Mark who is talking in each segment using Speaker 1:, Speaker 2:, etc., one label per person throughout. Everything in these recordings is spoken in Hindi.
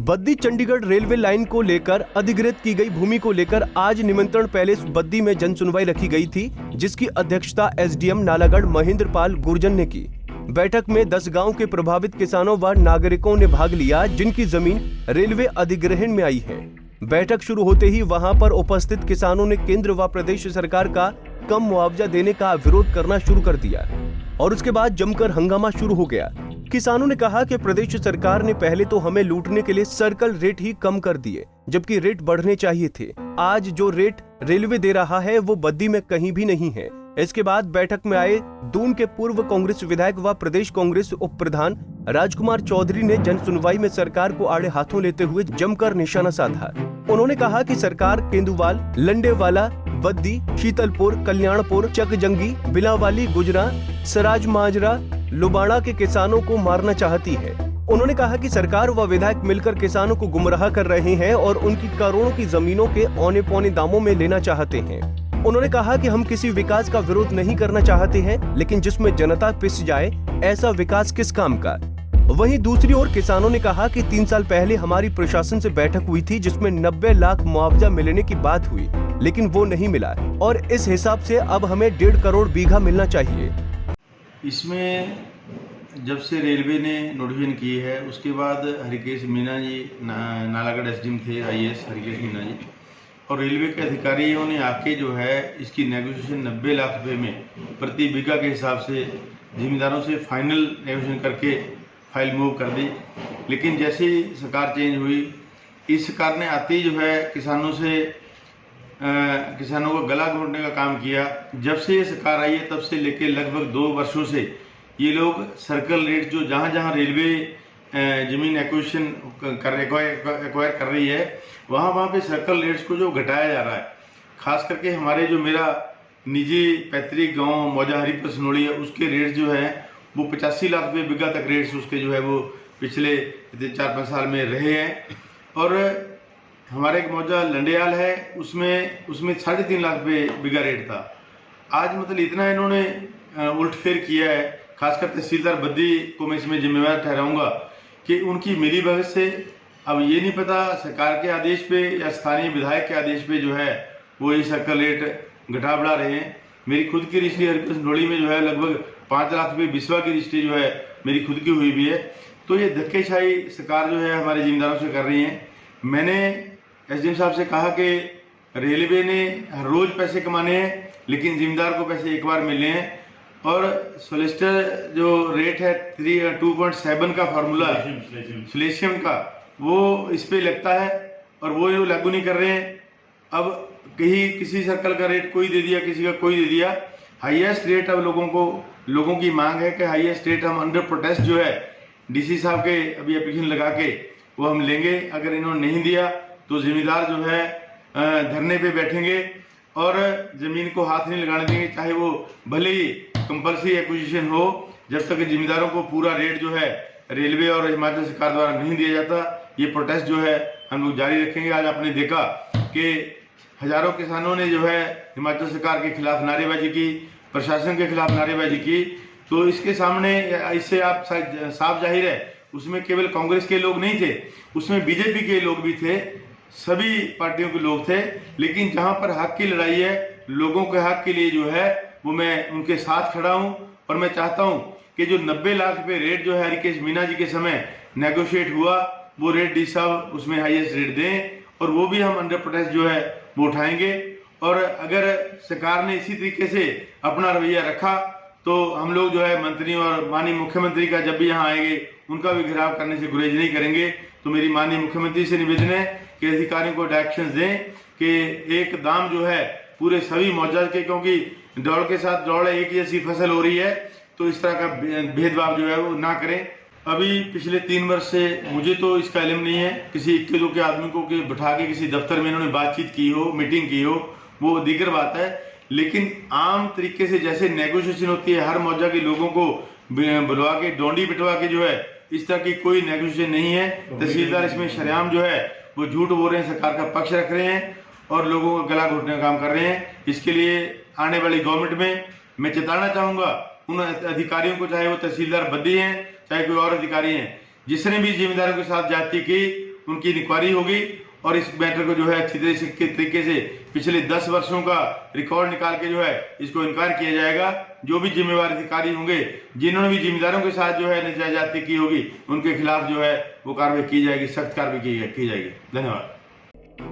Speaker 1: बद्दी चंडीगढ़ रेलवे लाइन को लेकर अधिग्रहित की गई भूमि को लेकर आज निमंत्रण पैलेस बद्दी में जन सुनवाई रखी गई थी, जिसकी अध्यक्षता एसडीएम नालागढ़ महेंद्र पाल गुर्जर ने की। बैठक में 10 गांव के प्रभावित किसानों व नागरिकों ने भाग लिया, जिनकी जमीन रेलवे अधिग्रहण में आई है। बैठक शुरू होते ही वहां पर उपस्थित किसानों ने केंद्र व प्रदेश सरकार का कम मुआवजा देने का विरोध करना शुरू कर दिया और उसके बाद जमकर हंगामा शुरू हो गया। किसानों ने कहा कि प्रदेश सरकार ने पहले तो हमें लूटने के लिए सर्कल रेट ही कम कर दिए, जबकि रेट बढ़ने चाहिए थे। आज जो रेट रेलवे दे रहा है वो बद्दी में कहीं भी नहीं है। इसके बाद बैठक में आए दून के पूर्व कांग्रेस विधायक व प्रदेश कांग्रेस उप प्रधान राजकुमार चौधरी ने जन सुनवाई में सरकार को आड़े हाथों लेते हुए जमकर निशाना साधा। उन्होंने कहा कि सरकार केंदुवाल, लंडेवाला, बद्दी, शीतलपुर, कल्याणपुर, चकजंगी, बिलावाली, गुजरा, सराज माजरा, लुबाड़ा के किसानों को मारना चाहती है। उन्होंने कहा कि सरकार व विधायक मिलकर किसानों को गुमराह कर रहे हैं और उनकी करोड़ों की जमीनों के औने पौने दामों में लेना चाहते हैं। उन्होंने कहा कि हम किसी विकास का विरोध नहीं करना चाहते हैं, लेकिन जिसमें जनता पिस जाए ऐसा विकास किस काम का। वहीं दूसरी ओर किसानों ने कहा कि 3 साल पहले हमारी प्रशासन से बैठक हुई थी, जिसमें 90 लाख मुआवजा मिलने की बात हुई, लेकिन वो नहीं मिला और इस हिसाब से अब हमें 1.5 करोड़ बीघा मिलना चाहिए।
Speaker 2: इसमें जब से रेलवे ने नोटिफिकेशन की है, उसके बाद हरिकेश मीना जी नालागढ़ एसडीएम थे, आईएएस हरिकेश मीना जी, और रेलवे के अधिकारियों ने आके जो है इसकी नेगोशिएशन 90 लाख रुपए में प्रति बीघा के हिसाब से जिम्मेदारों से फाइनल नेगोशिएशन करके फाइल मूव कर दी। लेकिन जैसे ही सरकार चेंज हुई, इस सरकार ने आते ही जो है किसानों को गला घोटने का काम किया। जब से ये सरकार आई है तब से लेके लगभग 2 वर्षों से ये लोग सर्कल रेट जो जहां रेलवे जमीन एक्विजिशन एक्वायर कर रही है, वहां पे सर्कल रेट्स को जो घटाया जा रहा है। खास करके हमारे जो मेरा निजी पैतृक गांव मौजा हरिपुर सनोड़ी है, उसके रेट जो है वो 85 लाख रुपये बीघा तक रेट्स उसके जो है वो पिछले 4-5 साल में रहे हैं। और हमारे एक मौजा लंडेयाल है, उसमें 3.5 लाख रुपये बीघा रेट था। आज मतलब इतना इन्होंने उल्टफेर किया है। खासकर तहसीलदार बद्दी को मैं इसमें जिम्मेवार ठहराऊंगा कि उनकी मिली भगत से अब ये नहीं पता सरकार के आदेश पे या स्थानीय विधायक के आदेश पे जो है वो ये सर्कल रेट घटा बढ़ा रहे हैं। मेरी खुद की रजिस्ट्री हरिपुर सनोड़ी में जो है लगभग 5 लाख रुपये बिस्वा की रजिस्ट्री जो है मेरी खुद की हुई भी है। तो ये धक्केशाही सरकार जो है हमारे जिम्मेदारों से कर रही है। मैंने एसडीएम साहब से कहा कि रेलवे ने हर रोज पैसे कमाने हैं, लेकिन जिम्मेदार को पैसे एक बार मिलने हैं। और सोलिसिटर जो रेट है 2.7 का फार्मूला सिलेशियम का, वो इस पे लगता है और वो लागू नहीं कर रहे हैं। अब कहीं किसी सर्कल का रेट कोई दे दिया, किसी का कोई दे दिया। हाईएस्ट रेट अब लोगों की मांग है कि हाईएस्ट रेट हम अंडर प्रोटेस्ट जो है डीसी साहब के अभी एप्लीकेशन लगा के वो हम लेंगे। अगर इन्होंने नहीं दिया तो जिम्मेदार जो है धरने पे बैठेंगे और जमीन को हाथ नहीं लगाने देंगे, चाहे वो भले ही कंपल्सरी एक्विजिशन हो। जब तक जिम्मेदारों को पूरा रेट जो है रेलवे और हिमाचल सरकार द्वारा नहीं दिया जाता, ये प्रोटेस्ट जो है हम लोग जारी रखेंगे। आज आपने देखा कि हजारों किसानों ने जो है हिमाचल सरकार के खिलाफ नारेबाजी की, प्रशासन के खिलाफ नारेबाजी की। तो इसके सामने इससे आप साफ जाहिर है उसमें केवल कांग्रेस के लोग नहीं थे, उसमें बीजेपी के लोग भी थे, सभी पार्टियों के लोग थे। लेकिन जहां पर हक की लड़ाई है, लोगों के हक के लिए जो है वो मैं उनके साथ खड़ा हूं। और मैं चाहता हूं कि जो 90 लाख रुपए रेट जो है हरिकेश मीना जी के समय नेगोशिएट हुआ, वो रेट डी साहब उसमें हाईएस्ट रेट दें और वो भी हम अंडर प्रोटेस्ट जो है वो उठाएंगे। और अगर सरकार ने इसी तरीके से अपना रवैया रखा तो हम लोग जो है मंत्री और माननीय मुख्यमंत्री का जब भी यहाँ आएंगे उनका भी घेराव करने से गुरेज नहीं करेंगे। तो मेरी माननीय मुख्यमंत्री से निवेदन है कि अधिकारियों को डायरेक्शंस दें कि एक दाम जो है पूरे सभी मौजा के, क्योंकि दौड़ के साथ दौड़ एक जैसी फसल हो रही है, तो इस तरह का भेदभाव जो है वो ना करें। अभी पिछले 3 वर्ष से मुझे तो इसका इल्म नहीं है किसी 21 के आदमी को बिठा के किसी दफ्तर में इन्होंने बातचीत की हो, मीटिंग की हो, वो दीगर बात है। लेकिन आम तरीके से जैसे नेगोशिएशन होती है, हर मौजा के लोगों को बुलवा के डोंडी पिटवा के जो है, इस तरह की कोई नेगोशिएशन नहीं है। तहसीलदार इसमें शरेआम जो है वो झूठ बोल रहे हैं, सरकार का पक्ष रख रहे हैं और लोगों को गला घोटने का काम कर रहे हैं। इसके लिए आने वाली गवर्नमेंट में मैं चेताना चाहूंगा उन अधिकारियों को, चाहे वो तहसीलदार बद्दी हैं चाहे कोई और अधिकारी हैं, जिसने भी जिम्मेदारों के साथ जाति की, उनकी इंक्वायरी होगी और इस मैटर को जो है अच्छी तरीके से पिछले 10 वर्षों का रिकॉर्ड निकाल के जो है इसको इनकार किया जाएगा। जो भी जिम्मेवार अधिकारी होंगे, जिन्होंने भी जिम्मेदारों के साथ जो है नाजायज़ी की होगी, उनके खिलाफ जो है वो कार्रवाई की जाएगी, सख्त कार्रवाई की जाएगी। धन्यवाद।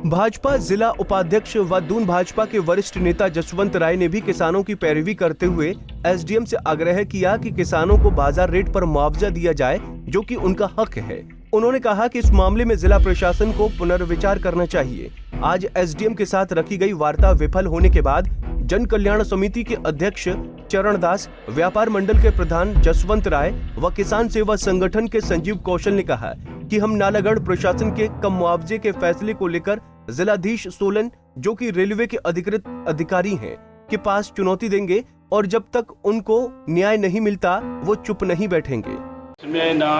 Speaker 1: भाजपा जिला उपाध्यक्ष व दून भाजपा के वरिष्ठ नेता जसवंत राय ने भी किसानों की पैरवी करते हुए एसडीएम से आग्रह किया कि किसानों को बाजार रेट पर मुआवजा दिया जाए, जो कि उनका हक है। उन्होंने कहा कि इस मामले में जिला प्रशासन को पुनर्विचार करना चाहिए। आज एसडीएम के साथ रखी गई वार्ता विफल होने के बाद जन कल्याण समिति के अध्यक्ष चरण दास, व्यापार मंडल के प्रधान जसवंत राय व किसान सेवा संगठन के संजीव कौशल ने कहा कि हम नालागढ़ प्रशासन के कम मुआवजे के फैसले को लेकर जिलाधीश सोलन, जो कि रेलवे के अधिकृत अधिकारी हैं, के पास चुनौती देंगे और जब तक उनको न्याय नहीं मिलता वो चुप नहीं बैठेंगे।
Speaker 3: इसमें ना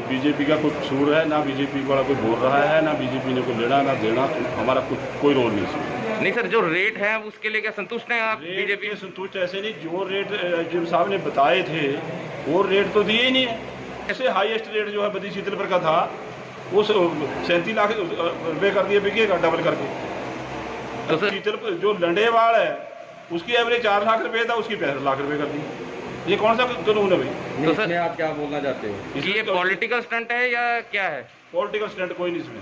Speaker 3: बीजेपी का कोई कसूर है, ना बीजेपी वाला कोई बोल रहा है, ना बीजेपी ने कोई लेना ना देना, हमारा कोई रोल नहीं इसमें।
Speaker 4: नहीं सर, जो रेट है उसके लिए क्या संतुष्ट हैं आप?
Speaker 3: बीजेपी के संतुष्ट ऐसे नहीं, जो रेट एसडीएम साहब ने बताए थे वो रेट तो दिए ही नहीं है। ऐसे हाईएस्ट रेट जो है बदी शीतल पर का था वो 37 लाख रुपये कर दिए बिकेगा डबल करके। तो सर शीतल जो लंडेवाड़ है उसकी एवरेज 4 लाख रुपये था, उसकी 65 लाख रुपये कर दी। ये कौन सा कानून है भाई?
Speaker 4: तो सर
Speaker 5: आप क्या बोलना चाहते हो
Speaker 4: कि ये पॉलिटिकल स्टंट है या क्या है?
Speaker 3: पॉलिटिकल स्टंट कोई नहीं इसमें।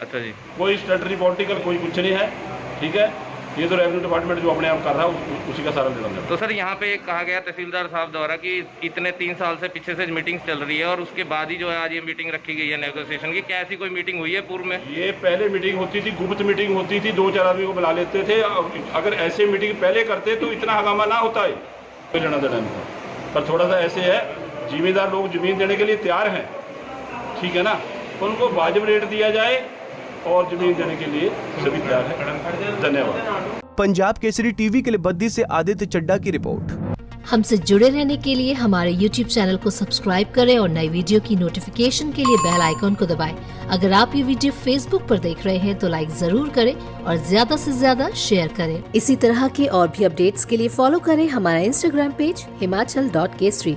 Speaker 4: अच्छा जी,
Speaker 3: कोई स्टंट नहीं, पॉलिटिकल कोई कुछ नहीं है, ठीक है। ये तो रेवेन्यू डिपार्टमेंट जो अपने आप कर रहा है उसी का सारा निर्णय है।
Speaker 4: तो सर यहाँ पे कहा गया तहसीलदार साहब द्वारा कि इतने 3 साल से पीछे से मीटिंग चल रही है और उसके बाद ही जो है आज ये मीटिंग रखी गई है नेगोशिएशन की। क्या ऐसी कोई मीटिंग हुई है पूर्व में?
Speaker 3: ये पहले मीटिंग होती थी, गुप्त मीटिंग होती थी, 2-4 आदमी को बुला लेते थे। अगर ऐसे मीटिंग पहले करते तो इतना हंगामा ना होता है, कोई लेना देना नहीं था। पर थोड़ा सा ऐसे है, जिम्मेदार लोग जमीन देने के लिए तैयार हैं, ठीक है ना, उनको वाजिब रेट दिया जाए और जमीन देने के लिए सभी तैयार हैं। धन्यवाद।
Speaker 1: पंजाब केसरी टीवी के लिए बद्दी से आदित्य चड्डा की रिपोर्ट।
Speaker 6: हमसे जुड़े रहने के लिए हमारे YouTube चैनल को सब्सक्राइब करें और नई वीडियो की नोटिफिकेशन के लिए बेल आइकॉन को दबाएं। अगर आप ये वीडियो Facebook पर देख रहे हैं तो लाइक जरूर करें और ज्यादा से ज्यादा शेयर करें। इसी तरह के और भी अपडेट्स के लिए फॉलो करें हमारा Instagram पेज himachal.kesri।